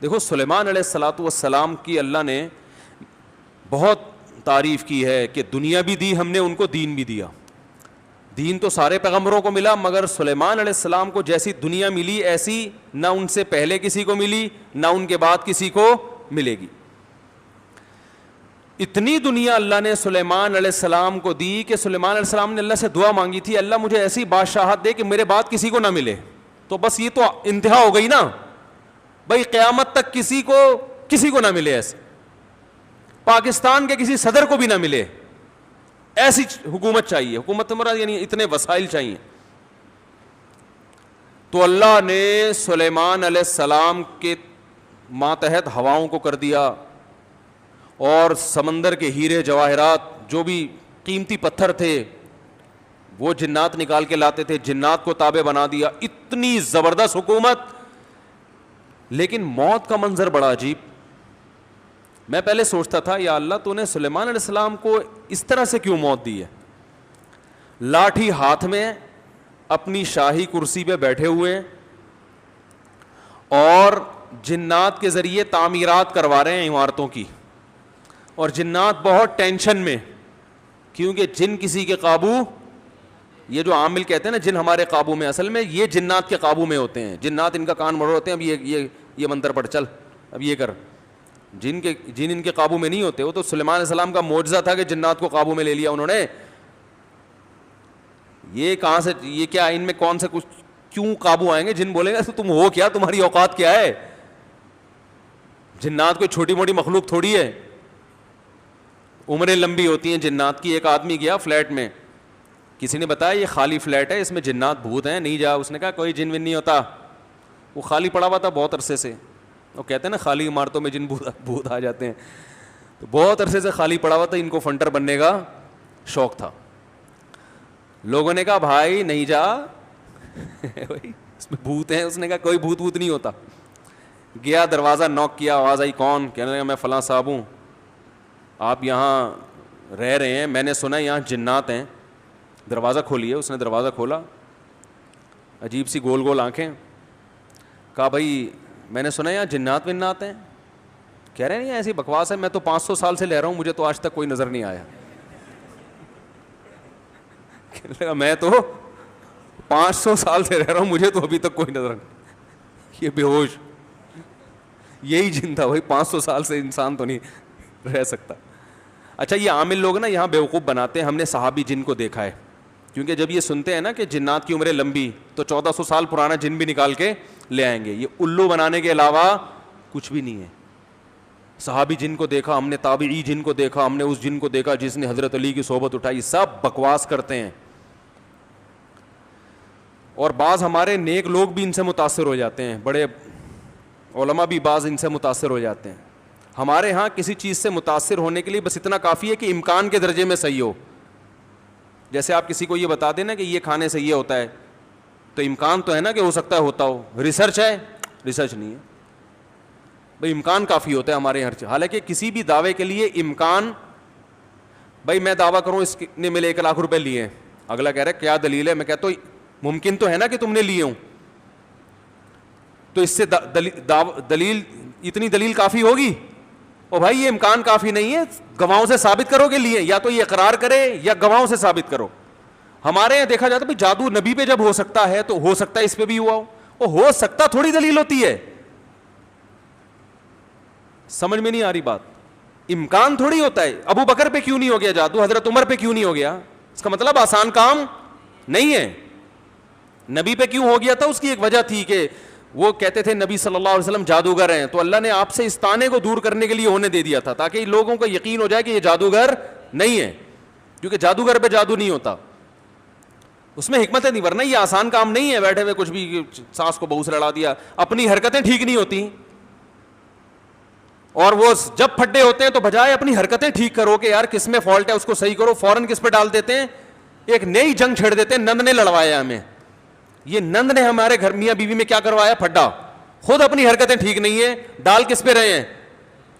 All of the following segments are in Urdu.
دیکھو سلیمان علیہ الصلوۃ والسلام کی اللہ نے بہت تعریف کی ہے کہ دنیا بھی دی ہم نے ان کو، دین بھی دیا. دین تو سارے پیغمبروں کو ملا، مگر سلیمان علیہ السلام کو جیسی دنیا ملی ایسی نہ ان سے پہلے کسی کو ملی نہ ان کے بعد کسی کو ملے گی. اتنی دنیا اللہ نے سلیمان علیہ السلام کو دی کہ سلیمان علیہ السلام نے اللہ سے دعا مانگی تھی، اللہ مجھے ایسی بادشاہت دے کہ میرے بعد کسی کو نہ ملے. تو بس یہ تو انتہا ہو گئی نا بھائی، قیامت تک کسی کو نہ ملے، ایسے پاکستان کے کسی صدر کو بھی نہ ملے، ایسی حکومت چاہیے. حکومت مراد یعنی اتنے وسائل چاہیے. تو اللہ نے سلیمان علیہ السلام کے ماتحت ہواؤں کو کر دیا، اور سمندر کے ہیرے جواہرات جو بھی قیمتی پتھر تھے وہ جنات نکال کے لاتے تھے، جنات کو تابع بنا دیا. اتنی زبردست حکومت. لیکن موت کا منظر بڑا عجیب. میں پہلے سوچتا تھا یا اللہ تو نے سلیمان علیہ السلام کو اس طرح سے کیوں موت دی ہے؟ لاٹھی ہاتھ میں، اپنی شاہی کرسی پہ بیٹھے ہوئے، اور جنات کے ذریعے تعمیرات کروا رہے ہیں عمارتوں کی. اور جنات بہت ٹینشن میں، کیونکہ جن کسی کے قابو، یہ جو عامل کہتے ہیں نا جن ہمارے قابو میں، اصل میں یہ جنات کے قابو میں ہوتے ہیں. جنات ان کا کان مروڑ ہوتے ہیں، اب یہ منتر پڑھ، چل اب یہ کر. جن ان کے قابو میں نہیں ہوتے. وہ تو سلیمان علیہ السلام کا معجزہ تھا کہ جنات کو قابو میں لے لیا انہوں نے. یہ کہاں سے، یہ کیا ان میں کون سے کچھ کیوں قابو آئیں گے؟ جن بولیں گے تم ہو کیا، تمہاری اوقات کیا ہے؟ جنات کوئی چھوٹی موٹی مخلوق تھوڑی ہے، عمریں لمبی ہوتی ہیں جنات کی. ایک آدمی گیا فلیٹ میں، کسی نے بتایا یہ خالی فلیٹ ہے، اس میں جنات بھوت ہیں، نہیں جا. اس نے کہا کوئی جن ون نہیں ہوتا. وہ خالی پڑا ہوا تھا بہت عرصے سے. وہ کہتے ہیں نا خالی عمارتوں میں جن بھوت آ جاتے ہیں. تو بہت عرصے سے خالی پڑا ہوا تھا، ان کو فنٹر بننے کا شوق تھا. لوگوں نے کہا بھائی نہیں جا اس میں بھوت ہیں. اس نے کہا کوئی بھوت نہیں ہوتا. گیا دروازہ نوک کیا، آواز آئی کون؟ کہنے لگا میں فلاں صاحب ہوں، آپ یہاں رہ رہے ہیں، میں نے سنا یہاں جنات ہیں، دروازہ کھولیے. اس نے دروازہ کھولا، عجیب سی گول گول آنکھیں. کہا بھائی میں نے سنا یہاں جنات ونات ہیں. کہہ رہے نہیں ایسی بکواس ہے، میں تو 500 سال سے رہ رہا ہوں، مجھے تو آج تک کوئی نظر نہیں آیا. کہنے لگا میں تو 500 سال سے رہ رہا ہوں، مجھے تو ابھی تک کوئی نظر نہیں. یہ بے ہوش یہی جن تھا بھائی، 500 سال سے انسان تو نہیں رہ سکتا. اچھا یہ عامل لوگ نا یہاں بیوقوف بناتے ہیں. ہم نے صحابی جن کو دیکھا ہے، کیونکہ جب یہ سنتے ہیں نا کہ جنات کی عمریں لمبی، تو 1400 سال پرانا جن بھی نکال کے لے آئیں گے. یہ الو بنانے کے علاوہ کچھ بھی نہیں ہے. صحابی جن کو دیکھا ہم نے، تابعی جن کو دیکھا ہم نے، اس جن کو دیکھا جس نے حضرت علی کی صحبت اٹھائی. سب بکواس کرتے ہیں. اور بعض ہمارے نیک لوگ بھی ان سے متاثر ہو جاتے ہیں، بڑے علماء بھی بعض ان سے متاثر ہو جاتے ہیں. ہمارے ہاں کسی چیز سے متاثر ہونے کے لیے بس اتنا کافی ہے کہ امکان کے درجے میں صحیح ہو. جیسے آپ کسی کو یہ بتا دیں نا کہ یہ کھانے سے یہ ہوتا ہے، تو امکان تو ہے نا کہ ہو سکتا ہے ہوتا ہو. ریسرچ ہے؟ ریسرچ نہیں ہے بھائی، امکان کافی ہوتا ہے ہمارے ہر چیز. حالانکہ کسی بھی دعوے کے لیے امکان، بھائی میں دعویٰ کروں اس نے میرے 1 لاکھ روپے لیے ہیں، اگلا کہہ رہا ہے کیا دلیل ہے؟ میں کہتا ہوں ممکن تو ہے نا کہ تم نے لیے ہوں، تو اس سے دلیل، اتنی دلیل کافی ہوگی؟ او بھائی یہ امکان کافی نہیں ہے، گواہوں سے ثابت کرو کہ لیے. یا تو یہ اقرار کرے یا گواہوں سے ثابت کرو. ہمارے یہاں دیکھا جاتا ہے بھائی جادو نبی پہ جب ہو سکتا ہے تو ہو سکتا ہے اس پہ بھی ہوا ہو. وہ ہو سکتا تھوڑی دلیل ہوتی ہے. سمجھ میں نہیں آ رہی بات. امکان تھوڑی ہوتا ہے. ابو بکر پہ کیوں نہیں ہو گیا جادو، حضرت عمر پہ کیوں نہیں ہو گیا؟ اس کا مطلب آسان کام نہیں ہے. نبی پہ کیوں ہو گیا تھا؟ اس کی ایک وجہ تھی کہ وہ کہتے تھے نبی صلی اللہ علیہ وسلم جادوگر ہیں، تو اللہ نے آپ سے اس طعنے کو دور کرنے کے لیے ہونے دے دیا تھا تاکہ لوگوں کو یقین ہو جائے کہ یہ جادوگر نہیں ہے، کیونکہ جادوگر پہ جادو نہیں ہوتا. اس میں حکمتیں نہیں، ورنہ یہ آسان کام نہیں ہے بیٹھے ہوئے کچھ بھی سانس کو بہو سے لڑا دیا. اپنی حرکتیں ٹھیک نہیں ہوتی، اور وہ جب پھڈے ہوتے ہیں تو بجائے اپنی حرکتیں ٹھیک کرو کہ یار کس میں فالٹ ہے اس کو صحیح کرو، فوراً کس پہ ڈال دیتے ہیں؟ ایک نئی جنگ چھیڑ دیتے ہیں. نند نے لڑوایا ہمیں، یہ نند نے ہمارے گھر میاں بیوی میں کیا کروایا؟ پھڈا. خود اپنی حرکتیں ٹھیک نہیں ہے، ڈال کس پہ رہے ہیں؟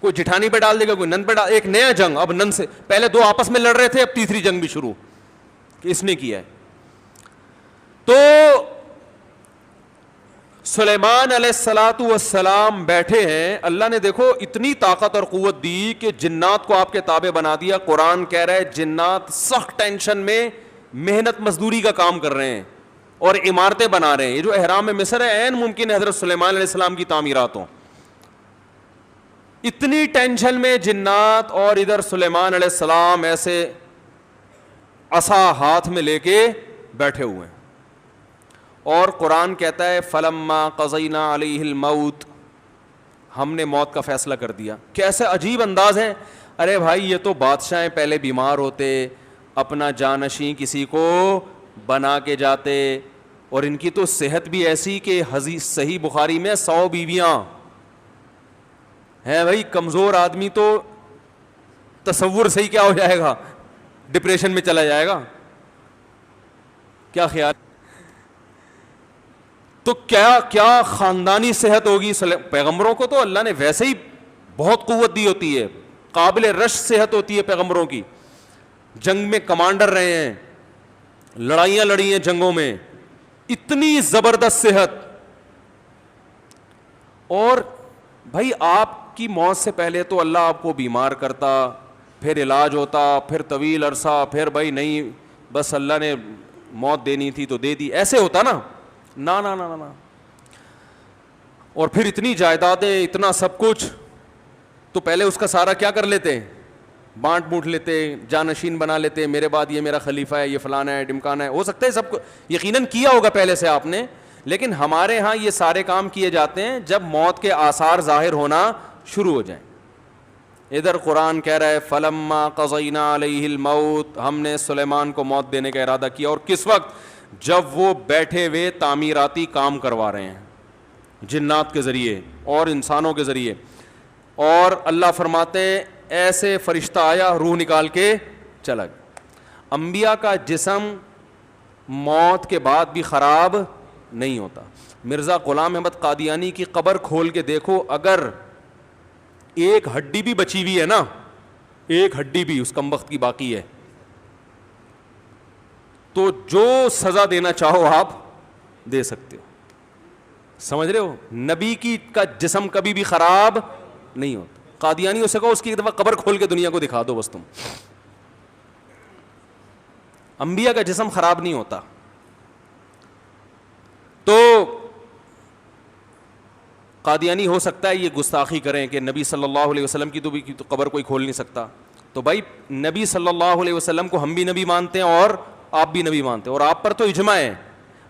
کوئی جٹھانی پہ ڈال دے گا، کوئی نند پہ ڈال. ایک نیا جنگ. اب نند سے پہلے 2 آپس میں لڑ رہے تھے، اب تیسری جنگ بھی شروع کہ اس نے کیا ہے. تو سلیمان علیہ الصلاۃ والسلام بیٹھے ہیں, اللہ نے دیکھو اتنی طاقت اور قوت دی کہ جنات کو آپ کے تابع بنا دیا. قرآن کہہ رہا ہے جنات سخت ٹینشن میں محنت مزدوری کا کام کر رہے ہیں اور عمارتیں بنا رہے ہیں. یہ جو احرام مصر ہے عین ممکن ہے حضرت سلیمان علیہ السلام کی تعمیرات ہوں. اتنی ٹینشن میں جنات, اور ادھر سلیمان علیہ السلام ایسے عصا ہاتھ میں لے کے بیٹھے ہوئے ہیں. اور قرآن کہتا ہے فلما قضینا علیہ الموت, ہم نے موت کا فیصلہ کر دیا. کیسے عجیب انداز ہے. ارے بھائی یہ تو بادشاہیں پہلے بیمار ہوتے, اپنا جانشین کسی کو بنا کے جاتے, اور ان کی تو صحت بھی ایسی کہ حدیث صحیح بخاری میں 100 بیویاں ہیں. بھائی کمزور آدمی تو تصور صحیح کیا ہو جائے گا, ڈپریشن میں چلا جائے گا. کیا خیال, تو کیا خاندانی صحت ہوگی. پیغمبروں کو تو اللہ نے ویسے ہی بہت قوت دی ہوتی ہے, قابل رش صحت ہوتی ہے پیغمبروں کی. جنگ میں کمانڈر رہے ہیں, لڑائیاں لڑی ہیں جنگوں میں, اتنی زبردست صحت. اور بھائی آپ کی موت سے پہلے تو اللہ آپ کو بیمار کرتا, پھر علاج ہوتا, پھر طویل عرصہ, پھر بھائی نہیں بس اللہ نے موت دینی تھی تو دے دی, ایسے ہوتا نا. نا نا نا نا. اور پھر اتنی جائیدادیں, اتنا سب کچھ, تو پہلے اس کا سارا کیا کر لیتے, بانٹ بوٹ لیتے, جانشین بنا لیتے, میرے بعد یہ میرا خلیفہ ہے, یہ فلانا ہے, ڈمکانا ہے. ہو سکتا ہے سب کو یقیناً کیا ہوگا پہلے سے آپ نے, لیکن ہمارے ہاں یہ سارے کام کیے جاتے ہیں جب موت کے آثار ظاہر ہونا شروع ہو جائیں. ادھر قرآن کہہ رہا ہے فلما قضینا علیہ الموت, ہم نے سلیمان کو موت دینے کا ارادہ کیا. اور کس وقت, جب وہ بیٹھے ہوئے تعمیراتی کام کروا رہے ہیں جنات کے ذریعے اور انسانوں کے ذریعے. اور اللہ فرماتے ہیں ایسے فرشتہ آیا, روح نکال کے چلا گیا. انبیاء کا جسم موت کے بعد بھی خراب نہیں ہوتا. مرزا غلام احمد قادیانی کی قبر کھول کے دیکھو, اگر ایک ہڈی بھی بچی ہوئی ہے نا, ایک ہڈی بھی اس کمبخت کی باقی ہے, تو جو سزا دینا چاہو آپ دے سکتے ہو. سمجھ رہے ہو, نبی کی کا جسم کبھی بھی خراب نہیں ہوتا. قادیانی اسے کہو اس کی ایک دفعہ قبر کھول کے دنیا کو دکھا دو بس تم. انبیاء کا جسم خراب نہیں ہوتا. تو قادیانی ہو سکتا ہے یہ گستاخی کریں کہ نبی صلی اللہ علیہ وسلم کی تو قبر کوئی کھول نہیں سکتا. تو بھائی نبی صلی اللہ علیہ وسلم کو ہم بھی نبی مانتے ہیں اور آپ بھی نبی مانتے ہیں, اور آپ پر تو اجماع ہے,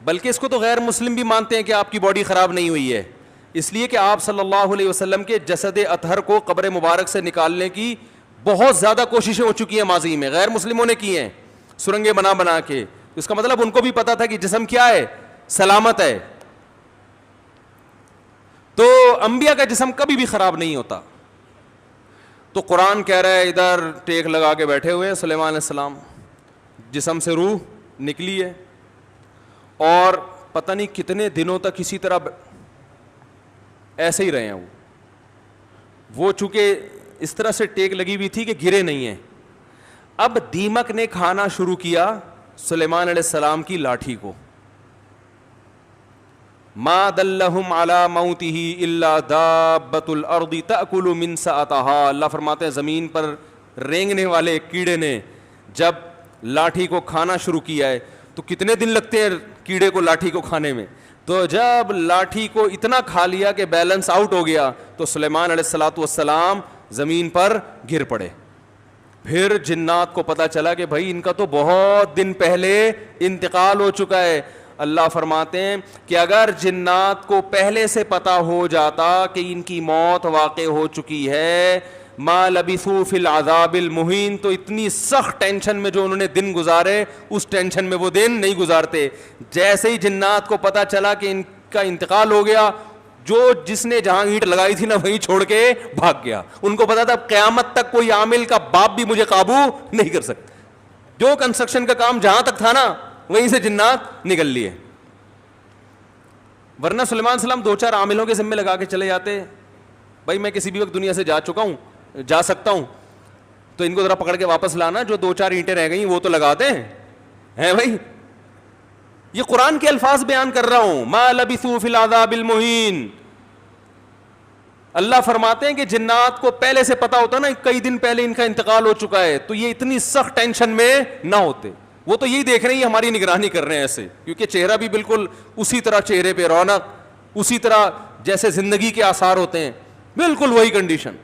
بلکہ اس کو تو غیر مسلم بھی مانتے ہیں کہ آپ کی باڈی خراب نہیں ہوئی ہے, اس لیے کہ آپ صلی اللہ علیہ وسلم کے جسد اطہر کو قبر مبارک سے نکالنے کی بہت زیادہ کوششیں ہو چکی ہیں ماضی میں, غیر مسلموں نے کی ہیں سرنگیں بنا بنا کے. اس کا مطلب ان کو بھی پتا تھا کہ جسم کیا ہے, سلامت ہے. تو انبیاء کا جسم کبھی بھی خراب نہیں ہوتا. تو قرآن کہہ رہا ہے ادھر ٹیک لگا کے بیٹھے ہوئے ہیں سلیمان علیہ السلام, جسم سے روح نکلی ہے, اور پتہ نہیں کتنے دنوں تک اسی طرح ایسے ہی رہے ہیں. وہ چونکہ اس طرح سے ٹیک لگی ہوئی تھی کہ گرے نہیں ہیں. اب دیمک نے کھانا شروع کیا سلیمان علیہ السلام کی لاٹھی کو. ما دلہم علی موتہ الا دابۃ الارض تأکل من سأتہا. اللہ فرماتے ہیں زمین پر رینگنے والے کیڑے نے جب لاٹھی کو کھانا شروع کیا ہے, تو کتنے دن لگتے ہیں کیڑے کو لاٹھی کو کھانے میں, تو جب لاٹھی کو اتنا کھا لیا کہ بیلنس آؤٹ ہو گیا تو سلیمان علیہ الصلاۃ والسلام زمین پر گر پڑے. پھر جنات کو پتا چلا کہ بھائی ان کا تو بہت دن پہلے انتقال ہو چکا ہے. اللہ فرماتے ہیں کہ اگر جنات کو پہلے سے پتا ہو جاتا کہ ان کی موت واقع ہو چکی ہے, ما لبثوا فی العذاب المہین, تو اتنی سخت ٹینشن میں جو انہوں نے دن گزارے اس ٹینشن میں وہ دن نہیں گزارتے. جیسے ہی جنات کو پتا چلا کہ ان کا انتقال ہو گیا, جس نے جہاں اینٹ لگائی تھی نا وہیں چھوڑ کے بھاگ گیا. ان کو پتا تھا قیامت تک کوئی عامل کا باپ بھی مجھے قابو نہیں کر سکتا. جو کنسٹرکشن کا کام جہاں تک تھا نا وہیں سے جنات نکل لیے. ورنہ سلیمان علیہ السلام 2-4 عاملوں کے ذمہ لگا کے چلے جاتے, بھائی میں کسی بھی وقت دنیا سے جا چکا ہوں, جا سکتا ہوں, تو ان کو ذرا پکڑ کے واپس لانا, جو 2-4 اینٹیں رہ گئیں وہ تو لگا دیں ہیں بھائی. یہ قرآن کے الفاظ بیان کر رہا ہوں. ما لبثوا فی العذاب المہین. اللہ فرماتے ہیں کہ جنات کو پہلے سے پتا ہوتا نا کئی دن پہلے ان کا انتقال ہو چکا ہے, تو یہ اتنی سخت ٹینشن میں نہ ہوتے. وہ تو یہی دیکھ رہے ہیں یہ ہماری نگرانی کر رہے ہیں ایسے, کیونکہ چہرہ بھی بالکل اسی طرح, چہرے پہ رونق اسی طرح جیسے زندگی کے آثار ہوتے ہیں, بالکل وہی کنڈیشن.